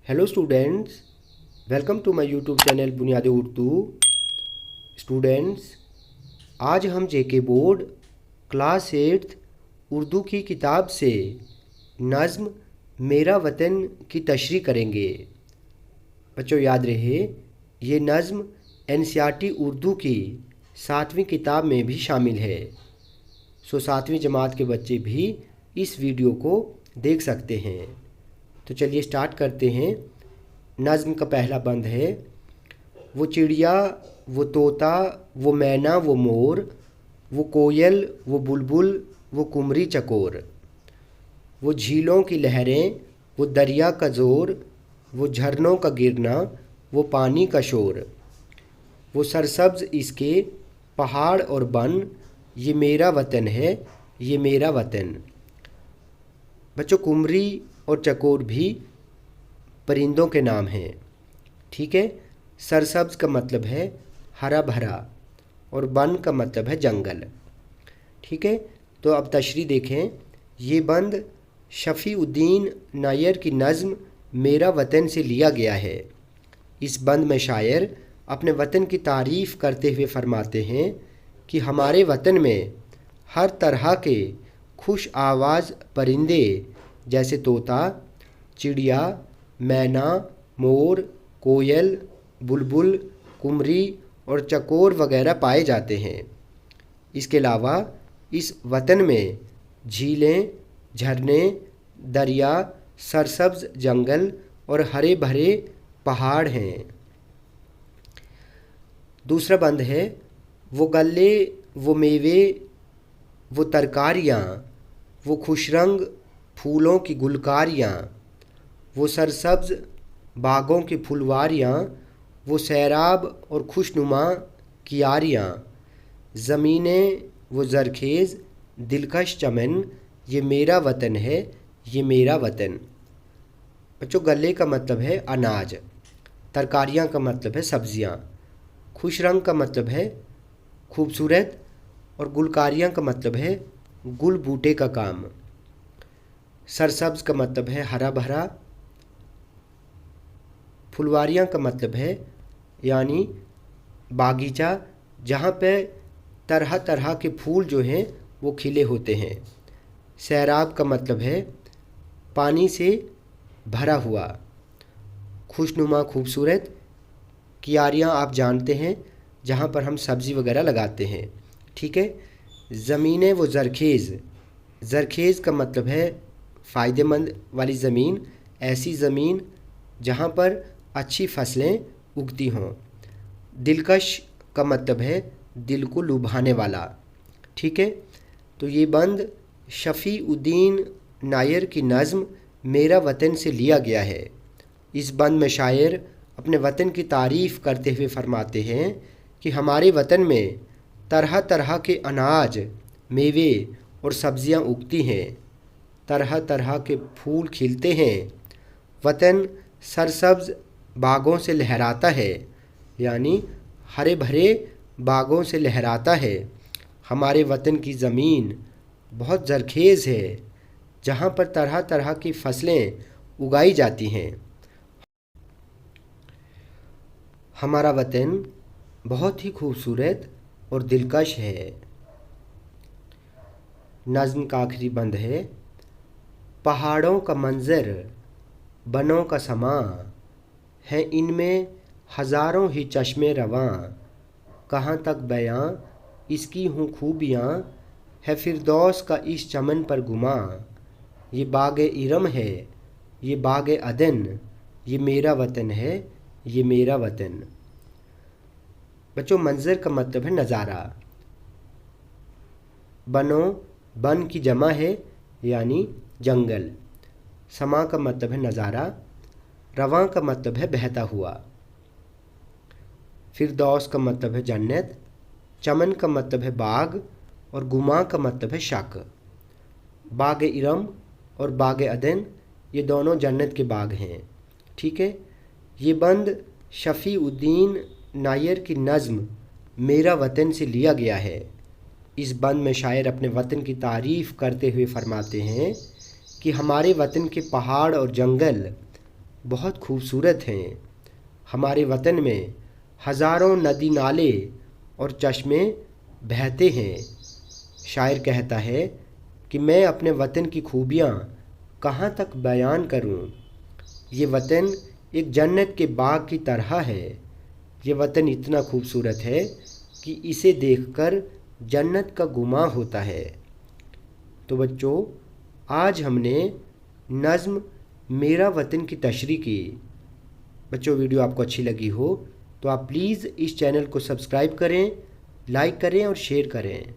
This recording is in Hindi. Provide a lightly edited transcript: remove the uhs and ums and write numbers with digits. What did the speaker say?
Hello students, welcome to my YouTube channel Buniyadi Urdu. Students, आज हम जेके बोर्ड क्लास 8 उर्दू की किताब से नज़्म मेरा वतन की तशरीह करेंगे। बच्चों याद रहे, ये नज़्म एनसीईआरटी उर्दू की 7वीं किताब में भी शामिल है। सो 7वीं जमात के बच्चे भी इस वीडियो को देख सकते हैं। तो चलिए स्टार्ट करते हैं। नज़्म का पहला बंद है। वो चिड़िया, वो तोता, वो मैना, वो मोर, वो कोयल, वो बुलबुल, वो कुमरी चकोर, वो झीलों की लहरें, वो दरिया का ज़ोर, वो झरनों का गिरना, वो पानी का शोर, वो सरसब्ज़ इसके पहाड़ और बन, ये मेरा वतन है, ये मेरा वतन। बच्चों, कुमरी और चकोर भी परिंदों के नाम हैं। ठीक है। सरसब्ज़ का मतलब है हरा भरा और बन का मतलब है जंगल। ठीक है। तो अब तशरीह देखें। ये बंद शफ़ीउद्दीन नायर की नज़्म मेरा वतन से लिया गया है। इस बंद में शायर अपने वतन की तारीफ़ करते हुए फरमाते हैं कि हमारे वतन में हर तरह के खुश आवाज़ परिंदे जैसे तोता, चिड़िया, मैना, मोर, कोयल, बुलबुल, कुमरी और चकोर वगैरह पाए जाते हैं। इसके अलावा इस वतन में झीलें, झरने, दरिया, सरसब्ज़ जंगल और हरे भरे पहाड़ हैं। दूसरा बंद है। वो गल्ले, वो मेवे, वो तरकारियाँ, वो खुशरंग फूलों की गुलकारियाँ, वो सरसब्ज़ बागों की फुलवारियाँ, वो सैराब और खुशनुमा कियारियाँ, ज़मीनें वो ज़रखेज़ दिलकश चमन, ये मेरा वतन है, ये मेरा वतन। बच्चों, गले का मतलब है अनाज, तरकारियाँ का मतलब है सब्ज़ियाँ, खुश रंग का मतलब है खूबसूरत और गुलकारियाँ का मतलब है गुल बूटे का काम। सरसब्ज़ का मतलब है हरा भरा। फुलवारियाँ का मतलब है यानी बागीचा, जहाँ पे तरह तरह के फूल जो हैं वो खिले होते हैं। सैराब का मतलब है पानी से भरा हुआ। खुशनुमा खूबसूरत। कियारियाँ आप जानते हैं, जहाँ पर हम सब्ज़ी वगैरह लगाते हैं। ठीक है। ज़मीनें वो ज़रखेज़, ज़रखेज़ का मतलब है फ़ायदेमंद वाली ज़मीन, ऐसी ज़मीन जहाँ पर अच्छी फसलें उगती हों। दिलकश का मतलब है दिल को लुभाने वाला। ठीक है। तो ये बंद शफ़ीउद्दीन नायर की नज़्म मेरा वतन से लिया गया है। इस बंद में शायर अपने वतन की तारीफ़ करते हुए फरमाते हैं कि हमारे वतन में तरह तरह के अनाज, मेवे और सब्ज़ियाँ उगती हैं, तरह तरह के फूल खिलते हैं, वतन सरसब्ज़ बागों से लहराता है, यानी हरे भरे बागों से लहराता है। हमारे वतन की ज़मीन बहुत ज़रखेज़ है, जहाँ पर तरह तरह की फसलें उगाई जाती हैं। हमारा वतन बहुत ही खूबसूरत और दिलकश है। नज़्म का आखिरी बंद है। पहाड़ों का मंज़र, बनों का समा है, इनमें हज़ारों ही चश्मे रवां, कहाँ तक बयां इसकी हूँ खूबियाँ, है फिरदौस का इस चमन पर गुमा। ये बाग़ इरम है, ये बाग़ अदन, ये मेरा वतन है, ये मेरा वतन। बच्चों, मंज़र का मतलब है नज़ारा। बन की जमा है यानी जंगल। समा का मतलब है नज़ारा। रवां का मतलब है बहता हुआ। फिरदौस का मतलब है जन्नत। चमन का मतलब है बाग और गुमा का मतलब है शक। बाग इरम और बाग अदन ये दोनों जन्नत के बाग हैं। ठीक है। ये बंद शफ़ीउद्दीन नायर की नज़्म मेरा वतन से लिया गया है। इस बंद में शायर अपने वतन की तारीफ़ करते हुए फरमाते हैं कि हमारे वतन के पहाड़ और जंगल बहुत खूबसूरत हैं। हमारे वतन में हज़ारों नदी नाले और चश्मे बहते हैं। शायर कहता है कि मैं अपने वतन की खूबियाँ कहाँ तक बयान करूँ। ये वतन एक जन्नत के बाग की तरह है। ये वतन इतना खूबसूरत है कि इसे देखकर जन्नत का गुमां होता है। तो बच्चों, आज हमने नज़्म मेरा वतन की तशरीह की। बच्चों, वीडियो आपको अच्छी लगी हो तो आप प्लीज़ इस चैनल को सब्सक्राइब करें, लाइक करें और शेयर करें।